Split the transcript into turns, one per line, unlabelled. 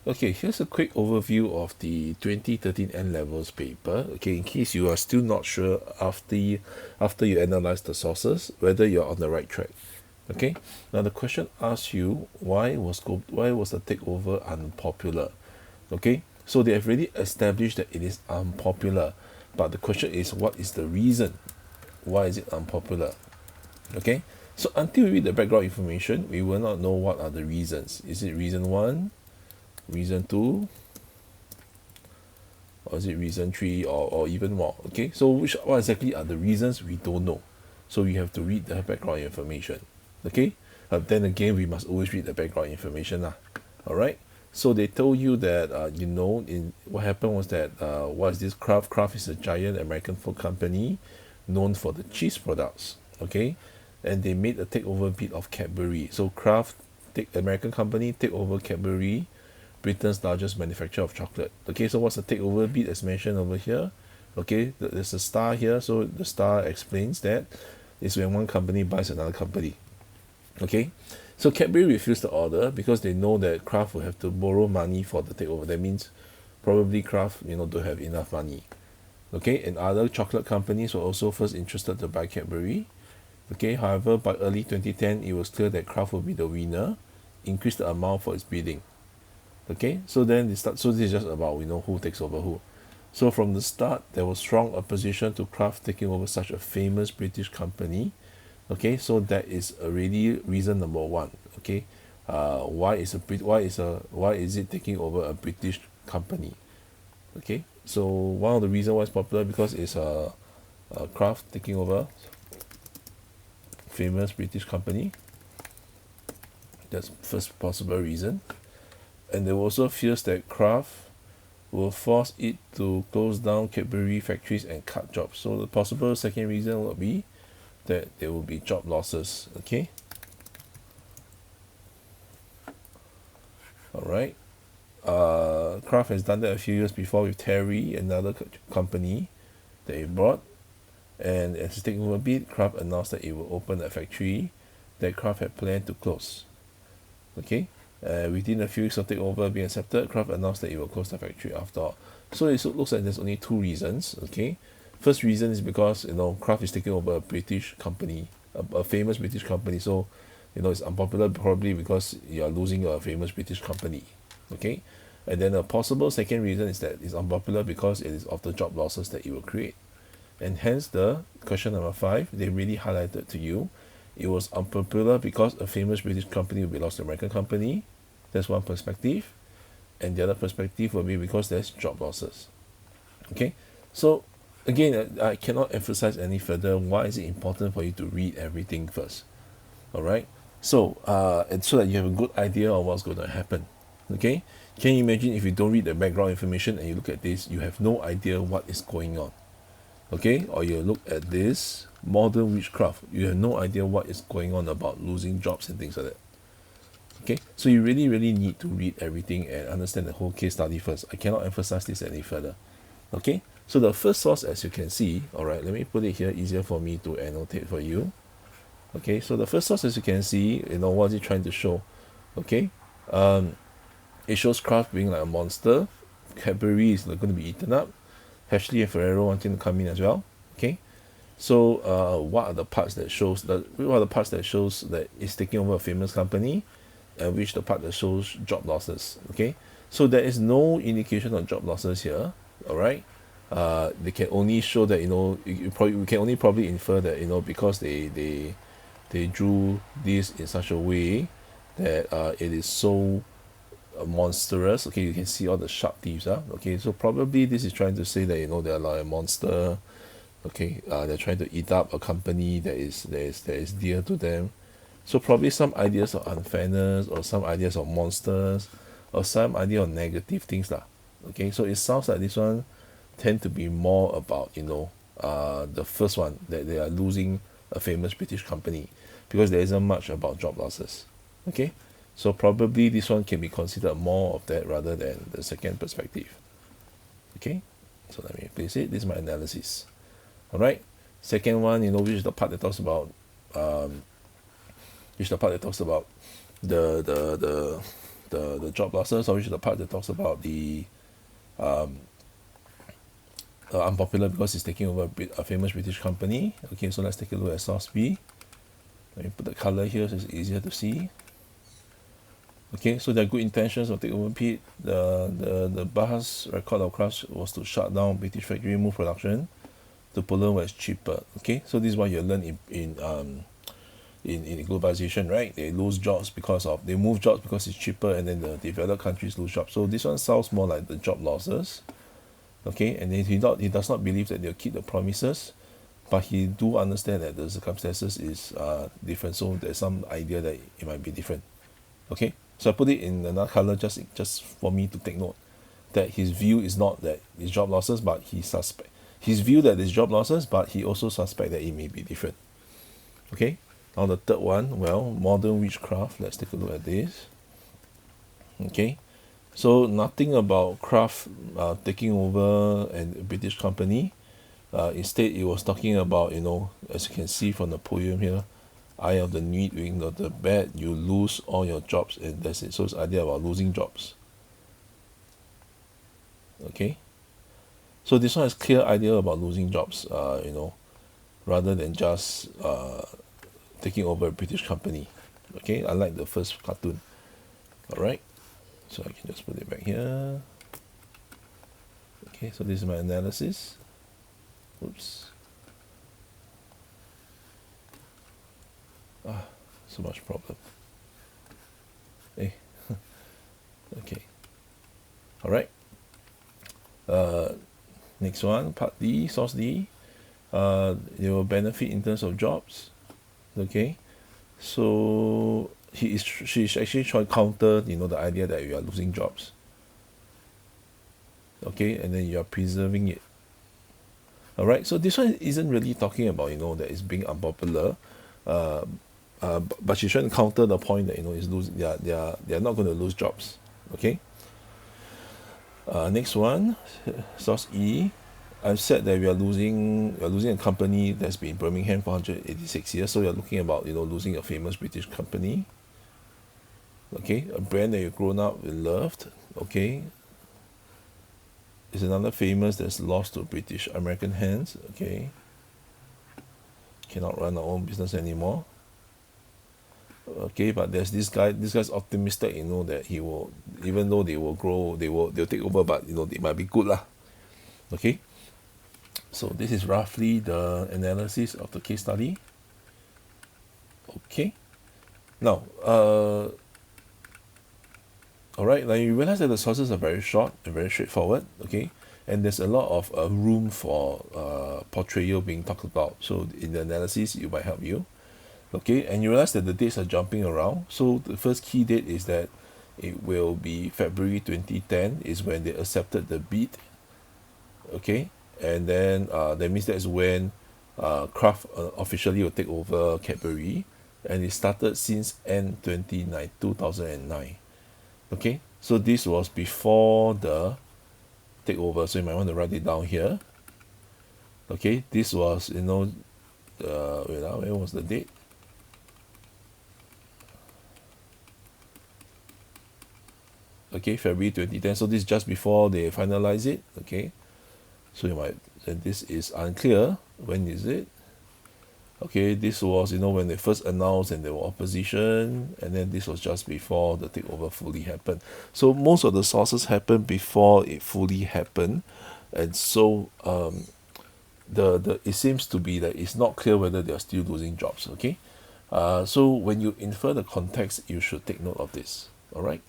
Okay, here's a quick overview of the 2013 N-Levels paper. Okay, in case you are still not sure after you analyze the sources, whether you're on the right track. Okay, now the question asks you why was the takeover unpopular? Okay, so they have already established that it is unpopular, but the question is, what is the reason? Why is it unpopular? Okay, so until we read the background information, we will not know what are the reasons. Is it reason one, reason two, or is it reason three, or even more? Okay, so what exactly are the reasons? We don't know, so we have to read the background information. Okay, then again, we must always read the background information lah. All right, so they told you that in what happened was that what is this? Kraft is a giant American food company known for the cheese products. Okay, and they made a takeover bid of Cadbury. So Kraft, American company, take over Cadbury, Britain's largest manufacturer of chocolate. Okay, so what's the takeover bid as mentioned over here? Okay, there's a star here, so the star explains that it's when one company buys another company. Okay, so Cadbury refused the order because they know that Kraft will have to borrow money for the takeover. That means probably Kraft, don't have enough money. Okay, and other chocolate companies were also first interested to buy Cadbury. Okay, however, by early 2010, it was clear that Kraft would be the winner, increased the amount for its bidding. Okay, so then they start. So this is just about who takes over who. So from the start, there was strong opposition to Kraft taking over such a famous British company. Okay, so that is already reason number one. Okay, why is it taking over a British company? Okay, so one of the reasons why it's popular because it's a Kraft taking over famous British company. That's first possible reason. And there were also fears that Kraft will force it to close down Cadbury factories and cut jobs. So the possible second reason would be that there will be job losses. Okay. All right. Kraft has done that a few years before with Terry, another company that it bought. And as a takeover bid, Kraft announced that it will open a factory that Kraft had planned to close. Okay. Within a few weeks of takeover being accepted, Kraft announced that it will close the factory after all. So it looks like there's only two reasons. Okay, first reason is because Kraft is taking over a British company, a famous British company. So it's unpopular probably because you are losing a famous British company. Okay, and then a possible second reason is that it's unpopular because it is of the job losses that it will create, and hence the question number 5 they really highlighted to you. It was unpopular because a famous British company will be lost to American company. That's one perspective. And the other perspective will be because there's job losses. Okay, so again, I cannot emphasize any further why is it important for you to read everything first. All right, so and so that you have a good idea of what's going to happen. Okay, can you imagine if you don't read the background information and you look at this, you have no idea what is going on. Okay, or you look at this modern witchcraft, you have no idea what is going on about losing jobs and things like that. Okay, so you really need to read everything and understand the whole case study first. I cannot emphasize this any further. Okay, so the first source, as you can see, all right, let me put it here, easier for me to annotate for you. Okay, so the first source, as you can see, what is it trying to show? Okay, it shows Kraft being like a monster. Cadbury is going to be eaten up. Ashley and Ferrero wanting to come in as well. Okay, so what are the parts that shows that it's taking over a famous company, and which the part that shows job losses? Okay, so there is no indication of job losses here. All right, they can only show that we can only probably infer that because they drew this in such a way that it is so monstrous. Okay, you can see all the sharp teeth. Okay, so probably this is trying to say that they're like a monster. Okay, they're trying to eat up a company that is dear to them. So probably some ideas of unfairness, or some ideas of monsters, or some idea of negative things lah. Okay, so it sounds like this one tend to be more about the first one, that they are losing a famous British company, because there isn't much about job losses. Okay, so probably this one can be considered more of that rather than the second perspective. Okay, so let me place it. This is my analysis. All right, second one, which is the part that talks about the the job losses, or which is the part that talks about the unpopular because it's taking over a famous British company. Okay, so let's take a look at source B. Let me put the color here so it's easier to see. Okay, so there are good intentions of takeover bid. The Bahas record of Kraft was to shut down British factory, move production to Poland where it's cheaper. Okay, so this is what you learn in globalization, right? They lose jobs they move jobs because it's cheaper, and then the developed countries lose jobs. So this one sounds more like the job losses. Okay, and then he does not believe that they'll keep the promises, but he do understand that the circumstances is different. So there's some idea that it might be different. Okay, so I put it in another color just for me to take note that his view is not that it's job losses, but his view that it's job losses, but he also suspect that it may be different. Okay, now the third one, well, modern witchcraft. Let's take a look at this. Okay, so nothing about Kraft taking over a British company. Instead, it was talking about, as you can see from the poem here, eye of the need, wing of the bad, you lose all your jobs, and that's it. So it's idea about losing jobs. Okay, so this one has clear idea about losing jobs, rather than just taking over a British company. Okay, unlike the first cartoon. Alright, so I can just put it back here. Okay, so this is my analysis. Oops. So much problem. Hey. Okay. Alright. Next one, part D, source D. They will benefit in terms of jobs. Okay. So she's actually trying to counter, the idea that you are losing jobs. Okay, and then you are preserving it. Alright, so this one isn't really talking about, that it's being unpopular. But she's trying to counter the point that, it's losing, they are not going to lose jobs. Okay. Next one, source E. I've said that we are losing a company that's been in Birmingham for 186 years. So you're looking about, losing a famous British company. Okay, a brand that you've grown up and loved. Okay, is another famous that's lost to British American hands. Okay, cannot run our own business anymore. Okay, but there's this guy's optimistic, that he will, even though they will grow, they'll take over, but they might be good lah. Okay, so this is roughly the analysis of the case study. Okay, now alright, now you realize that the sources are very short and very straightforward. Okay, and there's a lot of room for portrayal being talked about. So in the analysis, it might help you. Okay, and you realize that the dates are jumping around. So the first key date is that it will be February 2010 is when they accepted the bid. Okay, and then that means that's when Kraft officially will take over Cadbury, and it started since end 2009. Okay, so this was before the takeover, so you might want to write it down here. Okay, this was, when was the date? Okay, February 2010. So this is just before they finalize it. Okay, so you might, and this is unclear. When is it? Okay, this was, when they first announced and there were opposition, and then this was just before the takeover fully happened. So most of the sources happened before it fully happened, and so it seems to be that it's not clear whether they are still losing jobs. Okay, so when you infer the context, you should take note of this. All right.